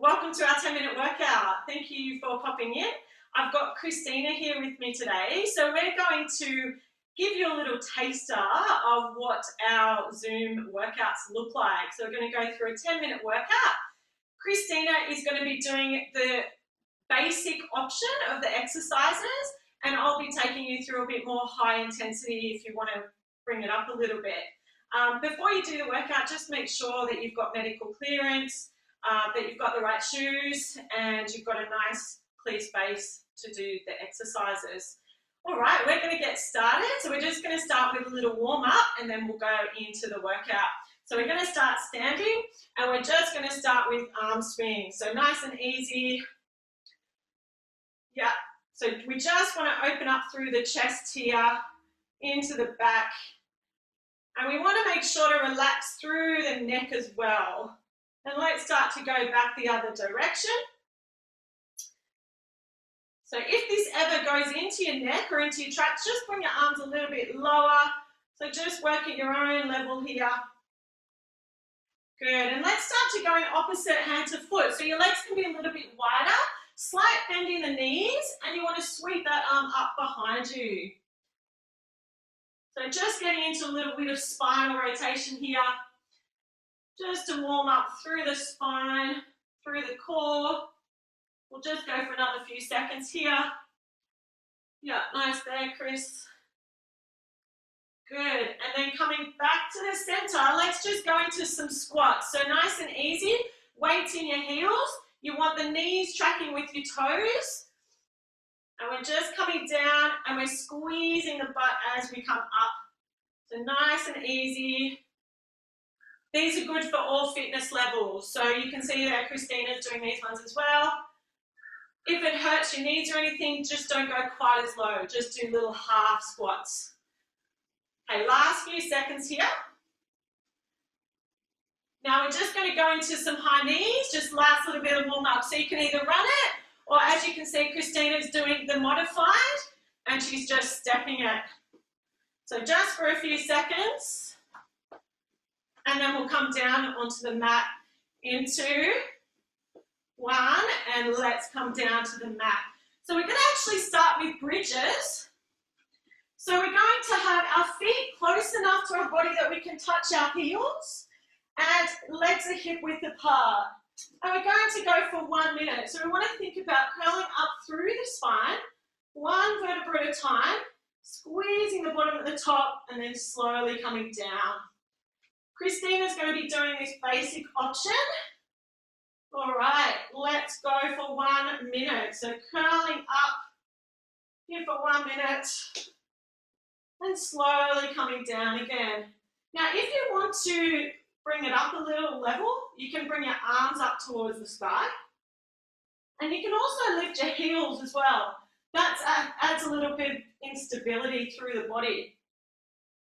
welcome to our 10-minute workout. Thank you for popping in. I've got Christina here with me today. So we're going to give you a little taster of what our Zoom workouts look like. So we're going to go through a 10-minute workout. Christina is going to be doing the basic option of the exercises, and I'll be taking you through a bit more high intensity if you want to bring it up a little bit. Before you do the workout, just make sure that you've got medical clearance, that you've got the right shoes, and you've got a nice clear space to do the exercises. All right, we're going to get started. So we're just going to start with a little warm up and then we'll go into the workout. So we're going to start standing and we're just going to start with arm swings. So nice and easy. Yeah, so we just want to open up through the chest here, into the back. And we want to make sure to relax through the neck as well. And let's start to go back the other direction. So if this ever goes into your neck or into your traps, just bring your arms a little bit lower. So just work at your own level here. Good. And let's start to go in opposite hand to foot. So your legs can be a little bit wider. Slight bend in the knees, and you want to sweep that arm up behind you. So just getting into a little bit of spinal rotation here. Just to warm up through the spine, through the core. We'll just go for another few seconds here. Yeah, nice there, Chris. Good. And then coming back to the center, let's just go into some squats. So nice and easy. Weights in your heels. You want the knees tracking with your toes. And we're just coming down and we're squeezing the butt as we come up. So nice and easy. These are good for all fitness levels. So you can see that Christina's doing these ones as well. If it hurts your knees or anything, just don't go quite as low. Just do little half squats. Okay, last few seconds here. Now we're just going to go into some high knees, just last little bit of warm up. So you can either run it, or as you can see, Christina's doing the modified, and she's just stepping it. So just for a few seconds, and then we'll come down onto the mat into one, and let's come down to the mat. So we're going to actually start with bridges. So we're going to have our feet close enough to our body that we can touch our heels, and legs are hip width apart. And we're going to go for 1 minute. So we want to think about curling up through the spine, one vertebra at a time, squeezing the bottom at the top, and then slowly coming down. Christina's going to be doing this basic option. All right, let's go for 1 minute. So curling up here for 1 minute and slowly coming down again. Now, if you want to bring it up a little level, you can bring your arms up towards the sky. And you can also lift your heels as well. That adds a little bit of instability through the body.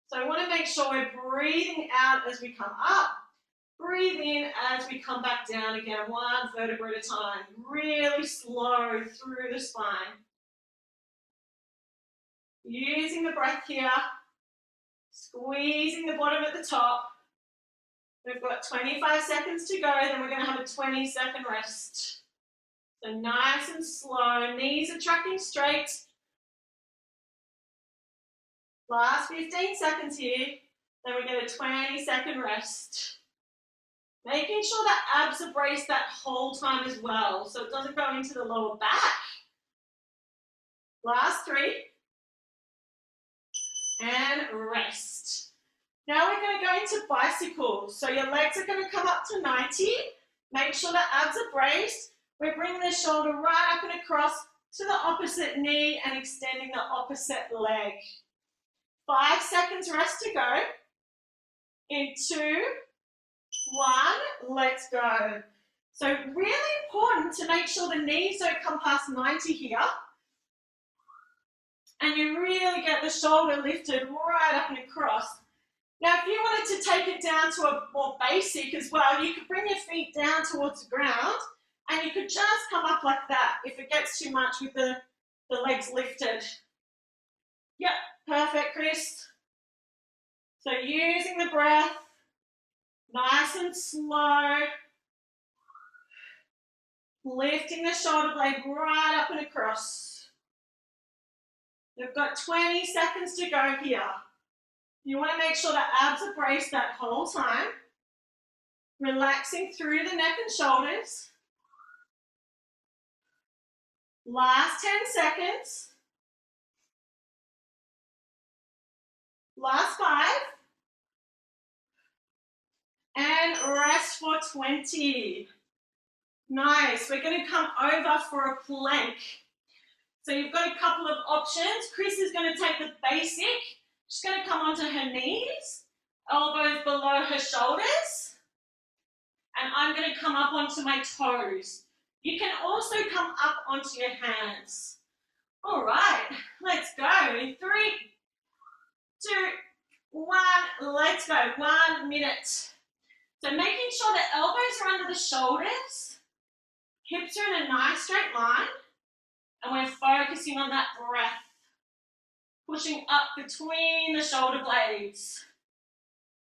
So I want to make sure we're breathing out as we come up. Breathe in as we come back down again, one vertebra at a time. Really slow through the spine. Using the breath here. Squeezing the bottom at the top. We've got 25 seconds to go, then we're going to have a 20-second rest. So nice and slow. Knees are tracking straight. Last 15 seconds here. Then we get a 20-second rest. Making sure that abs are braced that whole time as well, so it doesn't go into the lower back. Last 3. And rest. Now we're going to go into bicycles. So your legs are going to come up to 90. Make sure the abs are braced. We're bringing the shoulder right up and across to the opposite knee and extending the opposite leg. 5 seconds rest to go. In 2, 1, let's go. So really important to make sure the knees don't come past 90 here. And you really get the shoulder lifted right up and across. Now, if you wanted to take it down to a more basic as well, you could bring your feet down towards the ground and you could just come up like that if it gets too much with the legs lifted. Yep, perfect, Chris. So using the breath, nice and slow. Lifting the shoulder blade right up and across. We've got 20 seconds to go here. You want to make sure the abs are braced that whole time. Relaxing through the neck and shoulders. Last 10 seconds. Last 5. And rest for 20. Nice. We're going to come over for a plank. So you've got a couple of options. Chris is going to take the basic. She's going to come onto her knees, elbows below her shoulders. And I'm going to come up onto my toes. You can also come up onto your hands. All right, let's go. In 3, 2, 1, let's go. 1 minute. So making sure the elbows are under the shoulders, hips are in a nice straight line, and we're focusing on that breath. Pushing up between the shoulder blades.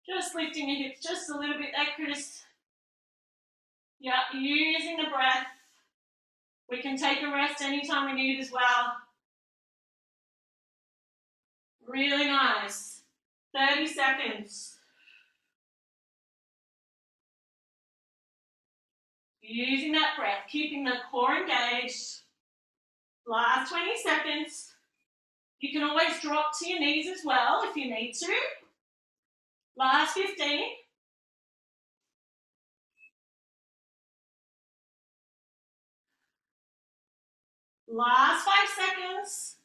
Just lifting your hips just a little bit there, Chris. Yeah, using the breath. We can take a rest anytime we need as well. Really nice. 30 seconds. Using that breath, keeping the core engaged. Last 20 seconds. You can always drop to your knees as well if you need to. Last 15. Last 5 seconds.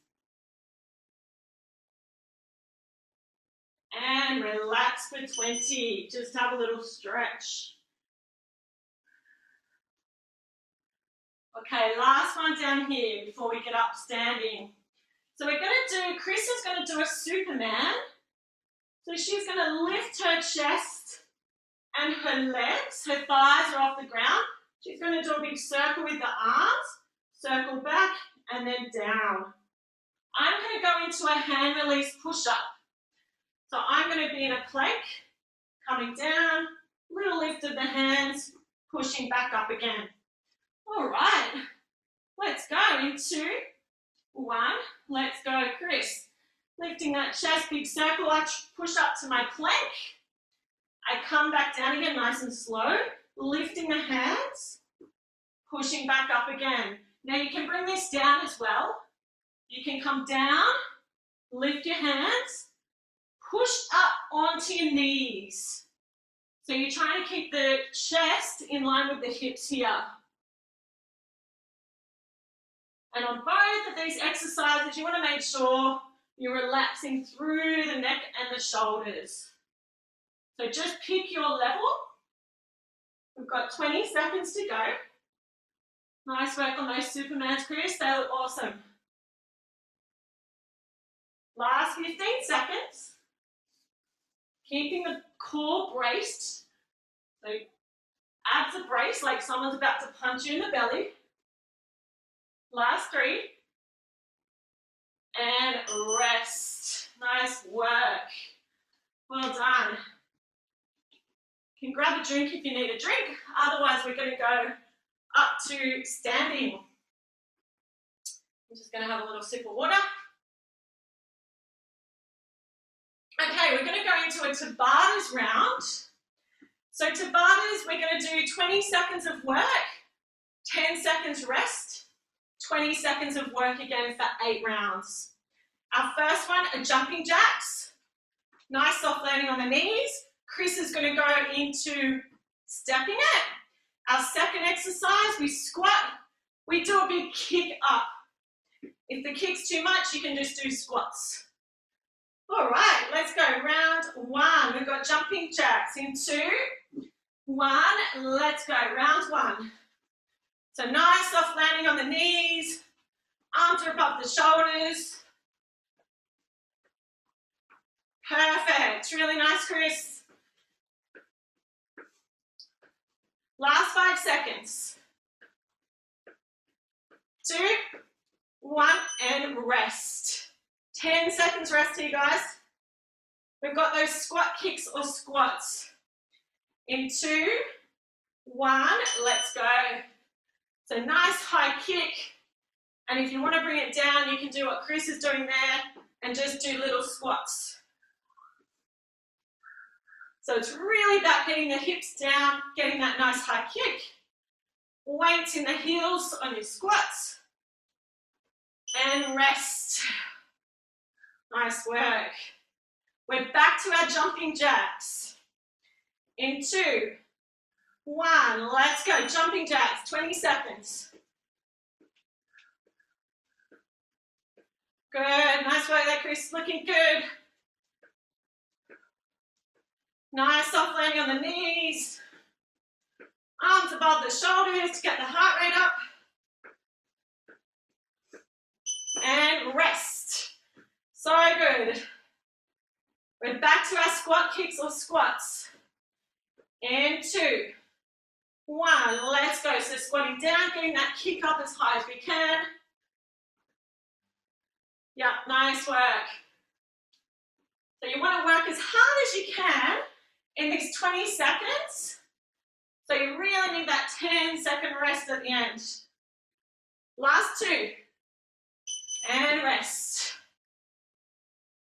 And relax for 20. Just have a little stretch. Okay, last one down here before we get up standing. So we're going to do, Chris is going to do a Superman. So she's going to lift her chest and her legs. Her thighs are off the ground. She's going to do a big circle with the arms. Circle back and then down. I'm going to go into a hand release push-up. So I'm going to be in a plank, coming down, little lift of the hands, pushing back up again. All right, let's go in 2, 1, let's go, Chris. Lifting that chest, big circle, I push up to my plank. I come back down again, nice and slow, lifting the hands, pushing back up again. Now you can bring this down as well. You can come down, lift your hands, push up onto your knees. So you're trying to keep the chest in line with the hips here. And on both of these exercises, you want to make sure you're relaxing through the neck and the shoulders. So just pick your level. We've got 20 seconds to go. Nice work on those Supermans, Chris. They look awesome. Last 15 seconds. Keeping the core braced. So abs are braced like someone's about to punch you in the belly. Last 3. And rest. Nice work. Well done. You can grab a drink if you need a drink. Otherwise, we're going to go up to standing. I'm just going to have a little sip of water. Okay, we're going to go into a Tabatas round. So Tabatas, we're going to do 20 seconds of work, 10 seconds rest, 20 seconds of work again for 8 rounds. Our first one are jumping jacks. Nice soft landing on the knees. Chris is going to go into stepping it. Our second exercise, we squat. We do a big kick up. If the kick's too much, you can just do squats. All right, let's go. Round 1. We've got jumping jacks in 2, 1. Let's go. Round 1. So nice soft landing on the knees. Arms are above the shoulders. Perfect. Really nice, Chris. Last 5 seconds. 2, 1, and rest. 10 seconds rest here, guys. We've got those squat kicks or squats. In 2, 1, let's go. So nice high kick. And if you want to bring it down, you can do what Chris is doing there and just do little squats. So it's really about getting the hips down, getting that nice high kick. Weights in the heels on your squats. And rest. Nice work. We're back to our jumping jacks. In 2, 1, let's go. Jumping jacks, 20 seconds. Good, nice work there, Chris, looking good. Nice soft landing on the knees. Arms above the shoulders to get the heart rate up. And rest. So good. We're back to our squat kicks or squats. And 2, 1, let's go. So squatting down, getting that kick up as high as we can. Yeah, nice work. So you want to work as hard as you can in these 20 seconds. So you really need that 10-second rest at the end. Last 2. And rest.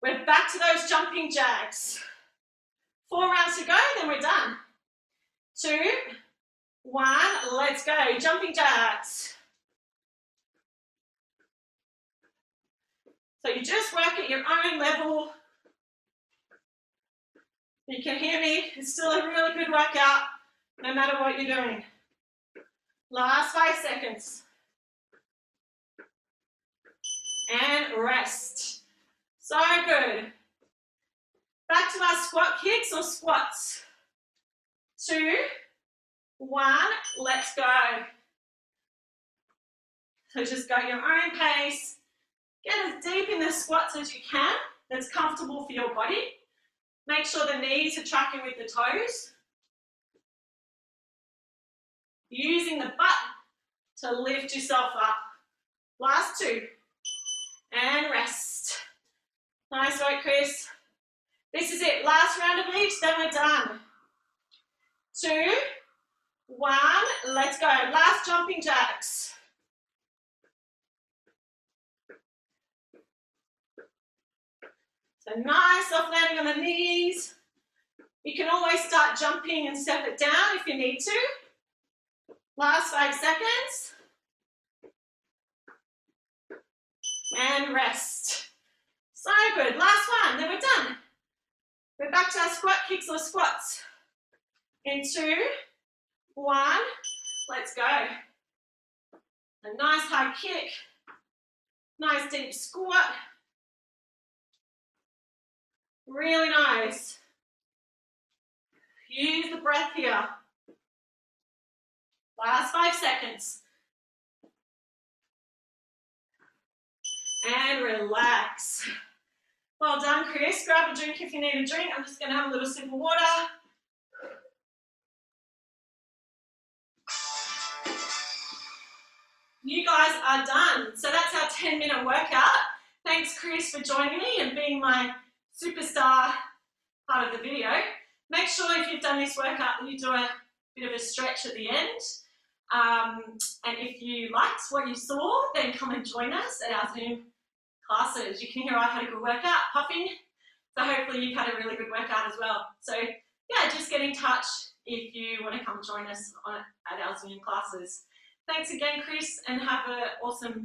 We're back to those jumping jacks. 4 rounds to go, then we're done. 2, 1, let's go. Jumping jacks. So you just work at your own level. You can hear me, it's still a really good workout, no matter what you're doing. Last 5 seconds. And rest. So good. Back to our squat kicks or squats. 2, 1, let's go. So just go at your own pace. Get as deep in the squats as you can. That's comfortable for your body. Make sure the knees are tracking with the toes. Using the butt to lift yourself up. Last 2. And rest. Nice work, Chris. This is it. Last round of each, then we're done. 2, 1, let's go. Last jumping jacks. So nice soft landing on the knees. You can always start jumping and step it down if you need to. Last 5 seconds. And rest. So good. Last one, then we're done. We're back to our squat kicks or squats. In 2, 1, let's go. A nice high kick. Nice deep squat. Really nice. Use the breath here. Last 5 seconds. And relax. Well done, Chris. Grab a drink if you need a drink. I'm just going to have a little sip of water. You guys are done. So that's our 10-minute workout. Thanks, Chris, for joining me and being my superstar part of the video. Make sure if you've done this workout that you do a bit of a stretch at the end. And if you liked what you saw, then come and join us at our Zoom classes. You can hear I've had a good workout, puffing. So hopefully you've had a really good workout as well. So yeah, just get in touch if you want to come join us at our Zoom classes. Thanks again, Chris, and have an awesome